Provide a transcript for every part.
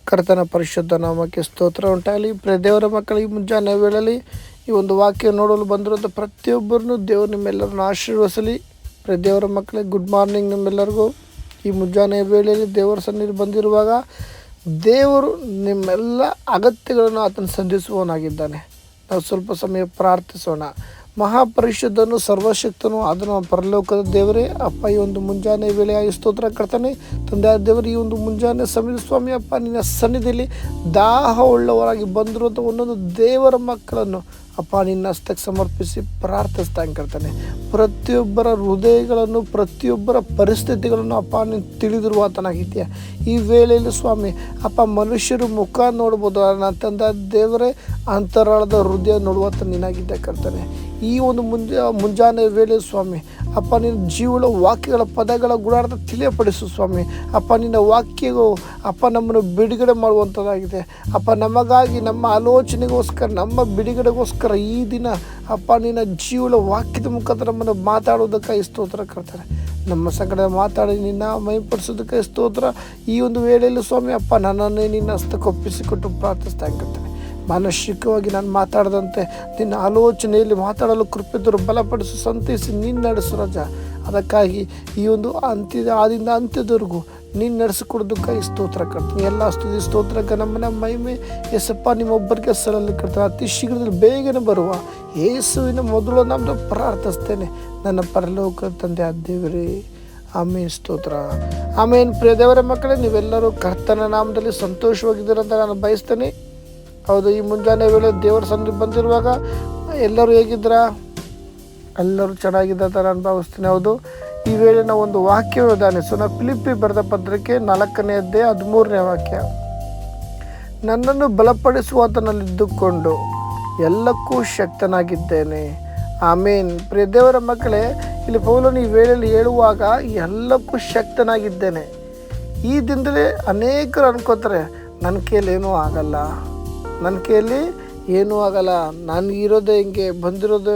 ಕರ್ತನ ಪರಿಶುದ್ಧ ನಾಮಕ್ಕೆ ಸ್ತೋತ್ರ ಉಂಟಾಗಲಿ. ದೇವರ ಮಕ್ಕಳು, ಈ ಮುಂಜಾನೆ ವೇಳೆಯಲ್ಲಿ ಈ ಒಂದು ವಾಕ್ಯ ನೋಡಲು ಬಂದಿರುವಂಥ ಪ್ರತಿಯೊಬ್ಬರನ್ನು ದೇವರು ನಿಮ್ಮೆಲ್ಲರನ್ನು ಆಶೀರ್ವದಿಸಲಿ. ದೇವರ ಮಕ್ಕಳೇ, ಗುಡ್ ಮಾರ್ನಿಂಗ್ ನಿಮ್ಮೆಲ್ಲರಿಗೂ. ಈ ಮುಂಜಾನೆ ವೇಳೆಯಲ್ಲಿ ದೇವರ ಸನ್ನಿಧಿ ಬಂದಿರುವಾಗ ದೇವರು ನಿಮ್ಮೆಲ್ಲ ಅಗತ್ಯಗಳನ್ನು ಆತನು ಸಂಧಿಸುವವನಾಗಿದ್ದಾನೆ. ನಾವು ಸ್ವಲ್ಪ ಸಮಯ ಪ್ರಾರ್ಥಿಸೋಣ. ಮಹಾಪರಿಶುದ್ಧನು, ಸರ್ವಶಕ್ತನು ಅದನ್ನು ಪರಲೋಕದ ದೇವರೇ ಅಪ್ಪ, ಈ ಒಂದು ಮುಂಜಾನೆ ವೇಳೆಯಾಗಿ ಸ್ತೋತ್ರ ಕರ್ತನೆ. ತಂದೆ ದೇವರು, ಈ ಒಂದು ಮುಂಜಾನೆ ಸಮಯದ ಸ್ವಾಮಿ ಅಪ್ಪ, ನಿನ್ನ ಸನ್ನಿಧಿಯಲ್ಲಿ ದಾಹ ಉಳ್ಳವರಾಗಿ ಬಂದಿರುವಂಥ ಒಂದೊಂದು ದೇವರ ಮಕ್ಕಳನ್ನು ಅಪ್ಪ ನಿನ್ನ ಹಸ್ತಕ್ಕೆ ಸಮರ್ಪಿಸಿ ಪ್ರಾರ್ಥಿಸ್ತಾ ಕರ್ತನೆ. ಪ್ರತಿಯೊಬ್ಬರ ಹೃದಯಗಳನ್ನು, ಪ್ರತಿಯೊಬ್ಬರ ಪರಿಸ್ಥಿತಿಗಳನ್ನು ಅಪ್ಪ ನೀನು ತಿಳಿದಿರುವ ಆತನಾಗಿದ್ದೀಯ. ಈ ವೇಳೆಯಲ್ಲಿ ಸ್ವಾಮಿ ಅಪ್ಪ, ಮನುಷ್ಯರು ಮುಖ ನೋಡ್ಬೋದು, ನನ್ನ ತಂದೆ ದೇವರೇ ಅಂತರಾಳದ ಹೃದಯ ನೋಡುವಂಥ ನೀನಾಗಿದ್ದೆ ಕರ್ತನೆ. ಈ ಒಂದು ಮುಂಜಾನೆ ವೇಳೆ ಸ್ವಾಮಿ ಅಪ್ಪ, ನಿನ್ನ ಜೀವನ ವಾಕ್ಯಗಳ ಪದಗಳ ಗುಣಾರ್ಥ ತಿಳಿಯಪಡಿಸು ಸ್ವಾಮಿ ಅಪ್ಪ. ನಿನ್ನ ವಾಕ್ಯಗಳು ಅಪ್ಪ ನಮ್ಮನ್ನು ಬಿಡುಗಡೆ ಮಾಡುವಂಥದ್ದಾಗಿದೆ ಅಪ್ಪ. ನಮಗಾಗಿ, ನಮ್ಮ ಆಲೋಚನೆಗೋಸ್ಕರ, ನಮ್ಮ ಬಿಡುಗಡೆಗೋಸ್ಕರ ಈ ದಿನ ಅಪ್ಪ ನಿನ್ನ ಜೀವನ ವಾಕ್ಯದ ಮುಖಾಂತರ ನಮ್ಮನ್ನು ಮಾತಾಡೋದಕ್ಕೆ ಸ್ತೋತ್ರ ಕರ್ತಾರೆ. ನಮ್ಮ ಸಂಗಡ ಮಾತಾಡಿ ನಿನ್ನ ಮೈಪಡಿಸೋದಕ್ಕೆ ಸ್ತೋತ್ರ. ಈ ಒಂದು ವೇಳೆಯಲ್ಲಿ ಸ್ವಾಮಿ ಅಪ್ಪ, ನನ್ನನ್ನೇ ನಿನ್ನ ಹಸ್ತಕ್ಕೆ ಒಪ್ಪಿಸಿಕೊಟ್ಟು ಪ್ರಾರ್ಥಿಸ್ತಾ ಇರ್ತಾರೆ. ಮಾನಸಿಕವಾಗಿ ನಾನು ಮಾತಾಡದಂತೆ ನಿನ್ನ ಆಲೋಚನೆಯಲ್ಲಿ ಮಾತಾಡಲು ಕೃಪೆದರು ಬಲಪಡಿಸು, ಸಂತೈಸಿ ನೀನು ನಡೆಸು ರಾಜ. ಅದಕ್ಕಾಗಿ ಈ ಒಂದು ಆದಿಂದ ಅಂತ್ಯದವರೆಗೂ ನೀನು ನಡೆಸಿಕೊಡೋದಕ್ಕೆ ಸ್ತೋತ್ರ ಕರ್ತೀನಿ. ಎಲ್ಲ ಸ್ತುತಿ ಸ್ತೋತ್ರಕ್ಕೆ ನಮ್ಮ ಮಹಿಮೆ ಎಸಪ್ಪ ನಿಮ್ಮೊಬ್ಬರಿಗೆ ಸಲಲ್ಲಿ ಕರ್ತಾರೆ. ಅತಿ ಶೀಘ್ರದಲ್ಲಿ ಬೇಗನೆ ಬರುವ ಯೇಸುವಿನ ಮೊದಲು ನಮ್ಮದು ಪ್ರಾರ್ಥಿಸ್ತೇನೆ ನನ್ನ ಪರಲೋಕ ತಂದೆ ದೇವರೇ. ಆಮೇನ್. ಸ್ತೋತ್ರ. ಆಮೇನ್. ಪ್ರಿಯ ದೇವರ ಮಕ್ಕಳೇ, ನೀವೆಲ್ಲರೂ ಕರ್ತನ ನಾಮದಲ್ಲಿ ಸಂತೋಷವಾಗಿದ್ದೀರಂತ ನಾನು ಬಯಸ್ತೇನೆ. ಹೌದು, ಈ ಮುಂಜಾನೆ ವೇಳೆ ದೇವರ ಸನ್ನಿಧಿ ಬಂದಿರುವಾಗ ಎಲ್ಲರೂ ಹೇಗಿದ್ರ? ಎಲ್ಲರೂ ಚೆನ್ನಾಗಿದ್ದ ನಾನು ಭಾವಿಸ್ತೀನಿ. ಹೌದು, ಈ ವೇಳೆ ನಾವು ಒಂದು ವಾಕ್ಯ ಧ್ಯಾನಿಸೋಣ. ಫಿಲಿಪ್ಪಿ ಬರೆದ ಪತ್ರಕ್ಕೆ 4ನೇ ಅಧ್ಯಾಯ 13ನೇ ವಾಕ್ಯ. ನನ್ನನ್ನು ಬಲಪಡಿಸುವಾತನಲ್ಲಿದ್ದುಕೊಂಡು ಎಲ್ಲಕ್ಕೂ ಶಕ್ತನಾಗಿದ್ದೇನೆ. ಆಮೇನ್. ಪ್ರಿಯ ದೇವರ ಮಕ್ಕಳೇ, ಇಲ್ಲಿ ಪೌಲನು ಈ ವೇಳೆಯಲ್ಲಿ ಹೇಳುವಾಗ ಎಲ್ಲಕ್ಕೂ ಶಕ್ತನಾಗಿದ್ದೇನೆ. ಈ ದಿನದಲ್ಲಿ ಅನೇಕರು ಅನ್ಕೋತಾರೆ, ನನ್ನ ಕೈಯಲ್ಲಿ ಏನೂ ಆಗಲ್ಲ, ನನ್ನ ಕೈಯಲ್ಲಿ ಏನೂ ಆಗಲ್ಲ, ನನಗಿರೋದೇ ಹಿಂಗೆ, ಬಂದಿರೋದೇ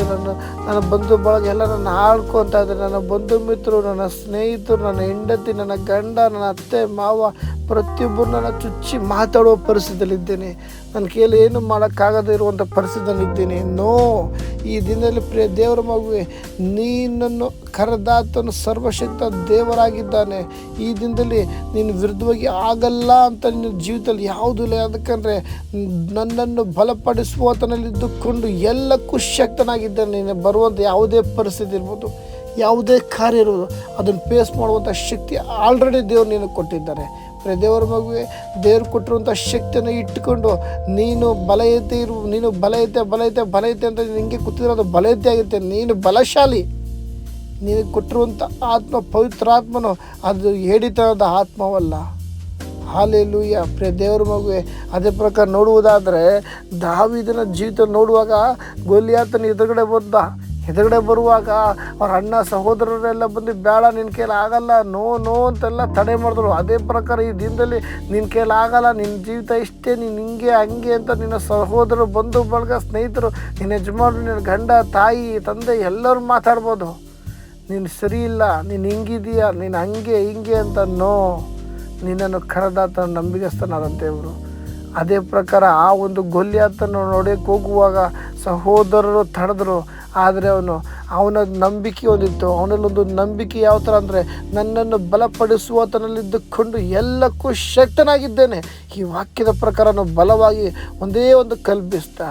ನನ್ನ ಬಂಧು ಬಳಗ ಎಲ್ಲ ನನ್ನ ಆಳ್ಕೊತಾ ಇದ್ದಾರೆ. ನನ್ನ ಬಂಧು ಮಿತ್ರರು, ನನ್ನ ಸ್ನೇಹಿತರು, ನನ್ನ ಹೆಂಡತಿ, ನನ್ನ ಗಂಡ, ನನ್ನ ಅತ್ತೆ ಮಾವ ಪ್ರತಿಯೊಬ್ಬರು ನನ್ನ ಚುಚ್ಚಿ ಮಾತಾಡುವ ಪರಿಸ್ಥಿತಿಯಲ್ಲಿದ್ದೇನೆ. ನನ್ನ ಕೈಯಲ್ಲಿ ಏನು ಮಾಡೋಕ್ಕಾಗದೇ ಇರುವಂಥ ಪರಿಸ್ಥಿತಿಯಲ್ಲಿದ್ದೀನಿ. ಈ ದಿನದಲ್ಲಿ ಪ್ರಿಯ ದೇವರ ಮಗುವೆ, ನೀನನ್ನು ಕರೆದಾತನು ಸರ್ವಶಕ್ತ ದೇವರಾಗಿದ್ದಾನೆ. ಈ ದಿನದಲ್ಲಿ ನೀನು ವಿರುದ್ಧವಾಗಿ ಆಗಲ್ಲ ಅಂತ ನಿನ್ನ ಜೀವಿತದಲ್ಲಿ ಯಾವುದೂ ಇಲ್ಲ. ಯಾಕಂದರೆ ನನ್ನನ್ನು ಬಲಪಡಿಸುವಾತನಲ್ಲಿದ್ದುಕೊಂಡು ಎಲ್ಲಕ್ಕೂ ಶಕ್ತನಾಗಿದ್ದಾನೆ. ನೀನು ಬರುವಂಥ ಯಾವುದೇ ಪರಿಸ್ಥಿತಿ ಇರ್ಬೋದು, ಯಾವುದೇ ಕಾರ್ಯ ಇರ್ಬೋದು, ಅದನ್ನು ಫೇಸ್ ಮಾಡುವಂಥ ಶಕ್ತಿ ಆಲ್ರೆಡಿ ದೇವರು ನಿನಗೆ ಕೊಟ್ಟಿದ್ದಾರೆ. ದೇವರ ಮಗುವೆ, ದೇವರು ಕೊಟ್ಟಿರುವಂಥ ಶಕ್ತಿಯನ್ನು ಇಟ್ಟುಕೊಂಡು ನೀನು ನೀನು ಬಲೈತೆ ಅಂತ ನಿನಗೆ ಕೂತಿರೋದು ಬಲೈತೆ ಆಗುತ್ತೆ. ನೀನು ಬಲಶಾಲಿ. ನಿನಗೆ ಕೊಟ್ಟಿರುವಂಥ ಆತ್ಮ ಪವಿತ್ರಾತ್ಮನು ಅದು ಹೇಳಿತನದ ಆತ್ಮವಲ್ಲ. ಹಾಲೆಲೂಯ. ಪ್ರಿಯ ದೇವರ ಮಗುವೆ, ಅದೇ ಪ್ರಕಾರ ನೋಡುವುದಾದರೆ ದಾವೀದನ ಜೀವಿತ ನೋಡುವಾಗ ಗೊಲಿಯಾತನ ಎದುರುಗಡೆ ಬರುವಾಗ ಅವ್ರ ಅಣ್ಣ ಸಹೋದರರೆಲ್ಲ ಬಂದು, ಬೇಡ ನಿನ್ನ ಕೈಲಿ ಆಗಲ್ಲ, ನೋ ಅಂತೆಲ್ಲ ತಡೆ ಮಾಡಿದ್ರು. ಅದೇ ಪ್ರಕಾರ ಈ ದಿನದಲ್ಲಿ ನಿನ್ನ ಕೈಲಿ ಆಗಲ್ಲ, ನಿನ್ನ ಜೀವಿತ ಇಷ್ಟೇ, ನೀನು ಹಿಂಗೆ ಹಂಗೆ ಅಂತ ನಿನ್ನ ಸಹೋದರರು, ಬಂಧು ಬಳಗ, ಸ್ನೇಹಿತರು, ನಿನ್ನ ಯಜಮಾನರು, ನಿನ್ನ ಗಂಡ, ತಾಯಿ, ತಂದೆ ಎಲ್ಲರೂ ಮಾತಾಡ್ಬೋದು. ನೀನು ಸರಿ ಇಲ್ಲ, ನೀನು ಹಿಂಗಿದೀಯ, ನೀನು ಹಂಗೆ ಹಿಂಗೆ ಅಂತ ನಿನ್ನನ್ನು ಕರೆದಾತ ನಂಬಿಗಸ್ತನಾದಂಥ ದೇವರು. ಅದೇ ಪ್ರಕಾರ ಆ ಒಂದು ಗೊಲಿಯಾತನ್ನು ನೋಡೋಕ್ಕೆ ಹೋಗುವಾಗ ಸಹೋದರರು ತಡೆದ್ರು. ಆದರೆ ಅವನ ನಂಬಿಕೆ ಒಂದಿತ್ತು. ಅವನಲ್ಲೊಂದು ನಂಬಿಕೆ ಯಾವ ಥರ ಅಂದರೆ, ನನ್ನನ್ನು ಬಲಪಡಿಸುವಾತನಲ್ಲಿದ್ದುಕೊಂಡು ಎಲ್ಲಕ್ಕೂ ಶಕ್ತನಾಗಿದ್ದೇನೆ. ಈ ವಾಕ್ಯದ ಪ್ರಕಾರ ಬಲವಾಗಿ ಒಂದೇ ಒಂದು ಕಲ್ಬಿಸ್ತ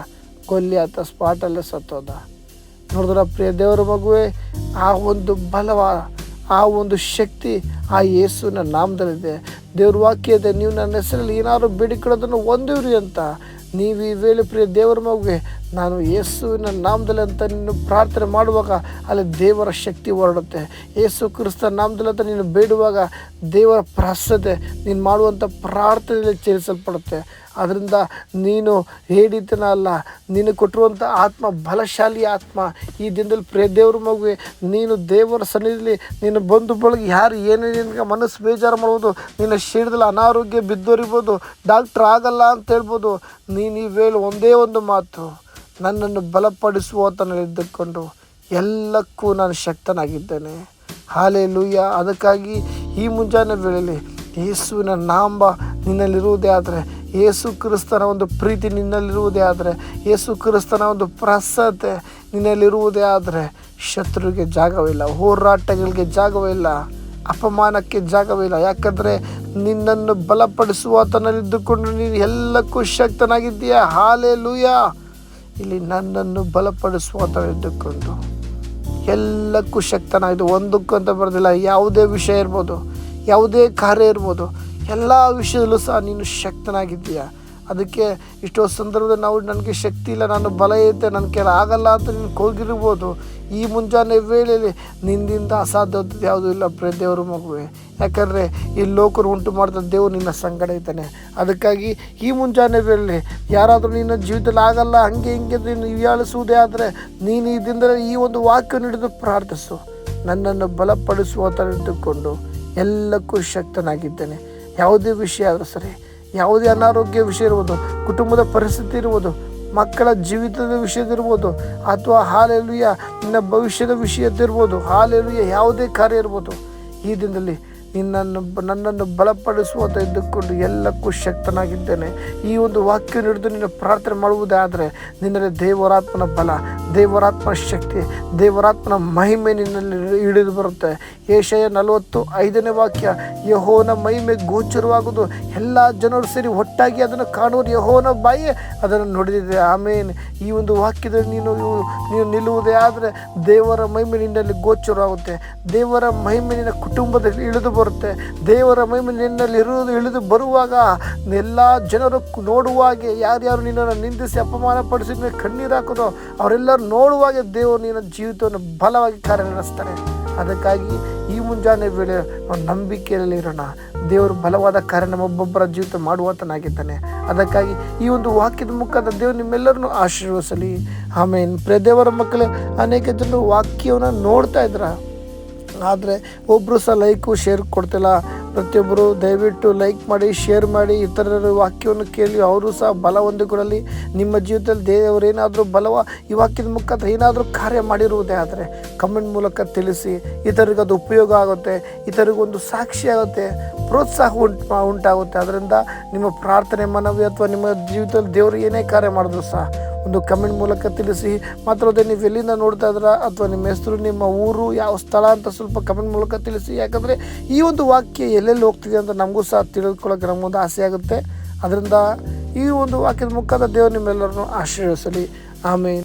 ಗೊಲಿಯಾತ ಸ್ಪಾಟಲ್ಲೇ ಸತ್ತೋದ. ನೋಡಿದ್ರ ಪ್ರಿಯ ದೇವರ ಮಗುವೆ, ಆ ಒಂದು ಆ ಒಂದು ಶಕ್ತಿ ಆ ಯೇಸುವಿನ ನಾಮದಲ್ಲಿದೆ. ದೇವ್ರ ವಾಕ್ಯ ಇದೆ, ನೀವು ನನ್ನ ಹೆಸರಲ್ಲಿ ಏನಾದ್ರು ಬೇಡಿಕೊಳ್ಳೋದನ್ನು ಹೊಂದಿವ್ರಿ ಅಂತ. ನೀವು ಈ ವೇಳೆ ಪ್ರಿಯ ದೇವರ ಮಗುವೆ, ನಾನು ಯೇಸುವಿನ ನಾಮದಲ್ಲಿ ಅಂತ ನೀನು ಪ್ರಾರ್ಥನೆ ಮಾಡುವಾಗ ಅಲ್ಲಿ ದೇವರ ಶಕ್ತಿ ಹೊರಡುತ್ತೆ. ಯೇಸು ಕ್ರಿಸ್ತ ನಾಮದಲ್ಲಿ ಅಂತ ನೀನು ಬೇಡುವಾಗ ದೇವರ ಪ್ರಸನ್ನತೆ ನೀನು ಮಾಡುವಂಥ ಪ್ರಾರ್ಥನೆಯಲ್ಲಿ ಸೇರಿಸಲ್ಪಡುತ್ತೆ. ಅದರಿಂದ ನೀನು ಹೇಳಿತನ ಅಲ್ಲ, ನೀನು ಕೊಟ್ಟಿರುವಂಥ ಆತ್ಮ ಬಲಶಾಲಿ ಆತ್ಮ. ಈ ದಿನದಲ್ಲಿ ಪ್ರಿಯ ದೇವ್ರ ಮಗುವೆ, ನೀನು ದೇವರ ಸನ್ನಿಧಿಯಲ್ಲಿ ನೀನು ಬಂಧು ಬಳಗ ಯಾರು ಏನೇ ನಿನಗೆ ಮನಸ್ಸು ಬೇಜಾರು ಮಾಡ್ಬೋದು, ನಿನ್ನ ಶರೀರದಲ್ಲಿ ಅನಾರೋಗ್ಯ ಬಿದ್ದೋರಿರ್ಬೋದು, ಡಾಕ್ಟ್ರ್ ಆಗಲ್ಲ ಅಂತ ಹೇಳ್ಬೋದು. ನೀನು ಈ ವೇಳೆ ಒಂದೇ ಒಂದು ಮಾತು, ನನ್ನನ್ನು ಬಲಪಡಿಸುವಾತನಲ್ಲಿದ್ದುಕೊಂಡು ಎಲ್ಲಕ್ಕೂ ನಾನು ಶಕ್ತನಾಗಿದ್ದೇನೆ. ಹಾಲೆಲೂಯ. ಅದಕ್ಕಾಗಿ ಈ ಮುಂಜಾನೆ ವೇಳೆಯಲ್ಲಿ ಯೇಸುವಿನ ನಾಮ ನಿನ್ನಲ್ಲಿರುವುದೇ ಆದರೆ, ಯೇಸು ಕ್ರಿಸ್ತನ ಒಂದು ಪ್ರೀತಿ ನಿನ್ನಲ್ಲಿರುವುದೇ ಆದರೆ, ಯೇಸು ಕ್ರಿಸ್ತನ ಒಂದು ಪ್ರಸನ್ನತೆ ನಿನ್ನಲ್ಲಿರುವುದೇ ಆದರೆ ಶತ್ರುವಿಗೆ ಜಾಗವಿಲ್ಲ, ಹೋರಾಟಗಳಿಗೆ ಜಾಗವಿಲ್ಲ, ಅಪಮಾನಕ್ಕೆ ಜಾಗವಿಲ್ಲ. ಯಾಕಂದರೆ ನಿನ್ನನ್ನು ಬಲಪಡಿಸುವಾತನಲ್ಲಿದ್ದುಕೊಂಡು ನೀನು ಎಲ್ಲಕ್ಕೂ ಶಕ್ತನಾಗಿದ್ದೀಯ. ಹಾಲೆಲೂಯಾ. ಇಲ್ಲಿ ನನ್ನನ್ನು ಬಲಪಡಿಸುವಾತನಿದ್ದುಕೊಂಡು ಎಲ್ಲಕ್ಕೂ ಶಕ್ತನಾಗಿದ್ದು, ಒಂದಕ್ಕೂ ಅಂತ ಬರೋದಿಲ್ಲ. ಯಾವುದೇ ವಿಷಯ ಇರ್ಬೋದು, ಯಾವುದೇ ಕಾರ್ಯ ಇರ್ಬೋದು, ಎಲ್ಲ ವಿಷಯದಲ್ಲೂ ಸಹ ನೀನು ಶಕ್ತನಾಗಿದ್ದೀಯ. ಅದಕ್ಕೆ ಎಷ್ಟೋ ಸಂದರ್ಭದಲ್ಲಿ ನಾವು ನನಗೆ ಶಕ್ತಿ ಇಲ್ಲ, ನಾನು ಬಲ ಐತೆ, ನನ್ನ ಕೆಲ ಆಗಲ್ಲ ಅಂತ ನೀನು ಹೋಗಿರ್ಬೋದು. ಈ ಮುಂಜಾನೆ ವೇಳೆಯಲ್ಲಿ ನಿನ್ನಿಂದ ಅಸಾಧ್ಯವಾದದ್ದು ಯಾವುದೂ ಇಲ್ಲ ದೇವರ ಮಗುವೆ. ಯಾಕಂದರೆ ಈ ಲೋಕರು ಉಂಟು ಮಾಡಿದ ದೇವರು ನಿನ್ನ ಸಂಗಡ ಇದ್ದಾನೆ. ಅದಕ್ಕಾಗಿ ಈ ಮುಂಜಾನೆ ವೇಳೆಯಲ್ಲಿ ಯಾರಾದರೂ ನಿನ್ನ ಜೀವಿತದಲ್ಲಿ ಆಗಲ್ಲ ಹಂಗೆ ಹಿಂಗೆ ನೀನು ಹೀಯಾಳಿಸುವುದೇ ಆದರೆ ನೀನು ಈ ದಿನದಲ್ಲಿ ಈ ಒಂದು ವಾಕ್ಯವನ್ನು ಹಿಡಿದು ಪ್ರಾರ್ಥಿಸು. ನನ್ನನ್ನು ಬಲಪಡಿಸುವಂತನಿದ್ದುಕೊಂಡು ಎಲ್ಲಕ್ಕೂ ಶಕ್ತನಾಗಿದ್ದೇನೆ. ಯಾವುದೇ ವಿಷಯ ಆದರೂ ಸರಿ, ಯಾವುದೇ ಅನಾರೋಗ್ಯ ವಿಷಯ ಇರ್ಬೋದು, ಕುಟುಂಬದ ಪರಿಸ್ಥಿತಿ ಇರ್ಬೋದು, ಮಕ್ಕಳ ಜೀವಿತದ ವಿಷಯದಿರ್ಬೋದು, ಅಥವಾ ಹಾಲೆಲೂಯ ನಿನ್ನ ಭವಿಷ್ಯದ ವಿಷಯದಿರ್ಬೋದು, ಹಾಲೆಲೂಯ ಯಾವುದೇ ಕಾರ್ಯ ಇರ್ಬೋದು, ಈ ದಿನದಲ್ಲಿ ನನ್ನನ್ನು ಬಲಪಡಿಸುವಂತ ಇದ್ದುಕೊಂಡು ಎಲ್ಲಕ್ಕೂ ಶಕ್ತನಾಗಿದ್ದೇನೆ. ಈ ಒಂದು ವಾಕ್ಯ ಹಿಡಿದು ನಿನ್ನ ಪ್ರಾರ್ಥನೆ ಮಾಡುವುದೇ ಆದರೆ ನಿನ್ನಲ್ಲಿ ದೇವರಾತ್ಮನ ಬಲ, ದೇವರಾತ್ಮನ ಶಕ್ತಿ, ದೇವರಾತ್ಮನ ಮಹಿಮೆ ನಿನ್ನಲ್ಲಿ ಹಿಡಿದು ಬರುತ್ತೆ. ಯೆಶಾಯ 45ನೇ ವಾಕ್ಯ, ಯೆಹೋವನ ಮಹಿಮೆ ಗೋಚರವಾಗುವುದು, ಎಲ್ಲ ಜನರು ಸೇರಿ ಒಟ್ಟಾಗಿ ಅದನ್ನು ಕಾಣುವರು, ಯೆಹೋವನ ಬಾಯಿ ಅದನ್ನು ನುಡಿದಿದೆ. ಆಮೇಲೆ ಈ ಒಂದು ವಾಕ್ಯದಲ್ಲಿ ನೀನು ನಿಲ್ಲುವುದೇ ಆದರೆ ದೇವರ ಮಹಿಮೆ ನಿನ್ನಲ್ಲಿ ಗೋಚರವಾಗುತ್ತೆ. ದೇವರ ಮಹಿಮೆ ನಿನ್ನ ಕುಟುಂಬದಲ್ಲಿ ಇಳಿದು ಬರುತ್ತೆ. ದೇವರ ಮಹಿಮೆ ನಿನ್ನಲ್ಲಿ ಇಳಿದು ಬರುವಾಗ ಎಲ್ಲ ಜನರು ನೋಡುವಾಗೆ, ಯಾರ್ಯಾರು ನಿನ್ನನ್ನು ನಿಂದಿಸಿ ಅಪಮಾನ ಪಡಿಸಿ ಕಣ್ಣೀರು ಹಾಕೋದು ಅವರೆಲ್ಲರೂ ನೋಡುವಾಗೆ ದೇವರು ನಿನ್ನ ಜೀವಿತವನ್ನು ಬಲವಾಗಿ ಕಾರ್ಯನಿರ್ವಹಿಸ್ತಾರೆ. ಅದಕ್ಕಾಗಿ ಈ ಮುಂಜಾನೆ ವೇಳೆ ನಾವು ನಂಬಿಕೆಯಲ್ಲಿ ಇರೋಣ. ದೇವರು ಬಲವಾದ ಕಾರ್ಯ ನಮ್ಮೊಬ್ಬೊಬ್ಬರ ಜೀವಿತ ಮಾಡುವಾತನಾಗಿದ್ದಾನೆ. ಅದಕ್ಕಾಗಿ ಈ ಒಂದು ವಾಕ್ಯದ ಮುಖಾಂತರ ದೇವರು ನಿಮ್ಮೆಲ್ಲರನ್ನು ಆಶೀರ್ವದಿಸಲಿ. ಆಮೇನ್. ದೇವರ ಮಕ್ಕಳೇ, ಅನೇಕ ಜನರು ವಾಕ್ಯವನ್ನು ನೋಡ್ತಾ ಇದ್ರ, ಆದರೆ ಒಬ್ಬರು ಸಹ ಲೈಕು ಶೇರ್ ಕೊಡ್ತಿಲ್ಲ. ಪ್ರತಿಯೊಬ್ಬರು ದಯವಿಟ್ಟು ಲೈಕ್ ಮಾಡಿ, ಶೇರ್ ಮಾಡಿ, ಇತರರ ವಾಕ್ಯವನ್ನು ಕೇಳಿ ಅವರು ಸಹ ಬಲ ಹೊಂದಿಕೊಳ್ಳಲಿ. ನಿಮ್ಮ ಜೀವಿತದಲ್ಲಿ ದೇವರು ಏನಾದರೂ ಈ ವಾಕ್ಯದ ಮುಖಾಂತರ ಏನಾದರೂ ಕಾರ್ಯ ಮಾಡಿರುವುದೇ ಆದರೆ ಕಮೆಂಟ್ ಮೂಲಕ ತಿಳಿಸಿ. ಇತರಿಗೆ ಅದು ಉಪಯೋಗ ಆಗುತ್ತೆ, ಇತರಿಗೊಂದು ಸಾಕ್ಷಿ ಆಗುತ್ತೆ, ಪ್ರೋತ್ಸಾಹ ಉಂಟಾಗುತ್ತೆ. ಅದರಿಂದ ನಿಮ್ಮ ಪ್ರಾರ್ಥನೆ ಮನವಿ ಅಥವಾ ನಿಮ್ಮ ಜೀವಿತದಲ್ಲಿ ದೇವರು ಏನೇ ಕಾರ್ಯ ಮಾಡಿದ್ರು ಸಹ ಒಂದು ಕಮೆಂಟ್ ಮೂಲಕ ತಿಳಿಸಿ. ಮಾತ್ರ ಅದೇ ನೀವು ಎಲ್ಲಿಂದ ನೋಡ್ತಾ ಇದ್ದೀರಾ ಅಥವಾ ನಿಮ್ಮ ಹೆಸರು, ನಿಮ್ಮ ಊರು, ಯಾವ ಸ್ಥಳ ಅಂತ ಸ್ವಲ್ಪ ಕಮೆಂಟ್ ಮೂಲಕ ತಿಳಿಸಿ. ಯಾಕಂದರೆ ಈ ಒಂದು ವಾಕ್ಯ ಎಲ್ಲೆಲ್ಲಿ ಹೋಗ್ತಿದೆ ಅಂತ ನಮಗೂ ಸಹ ತಿಳಿದುಕೊಳ್ಳೋಕೆ ನಮಗೊಂದು ಆಸೆ ಆಗುತ್ತೆ. ಅದರಿಂದ ಈ ಒಂದು ವಾಕ್ಯದ ಮುಖಾಂತರ ದೇವರು ನಿಮ್ಮೆಲ್ಲರನ್ನು ಆಶೀರ್ವದಿಸಲಿ. ಆಮೇಲೆ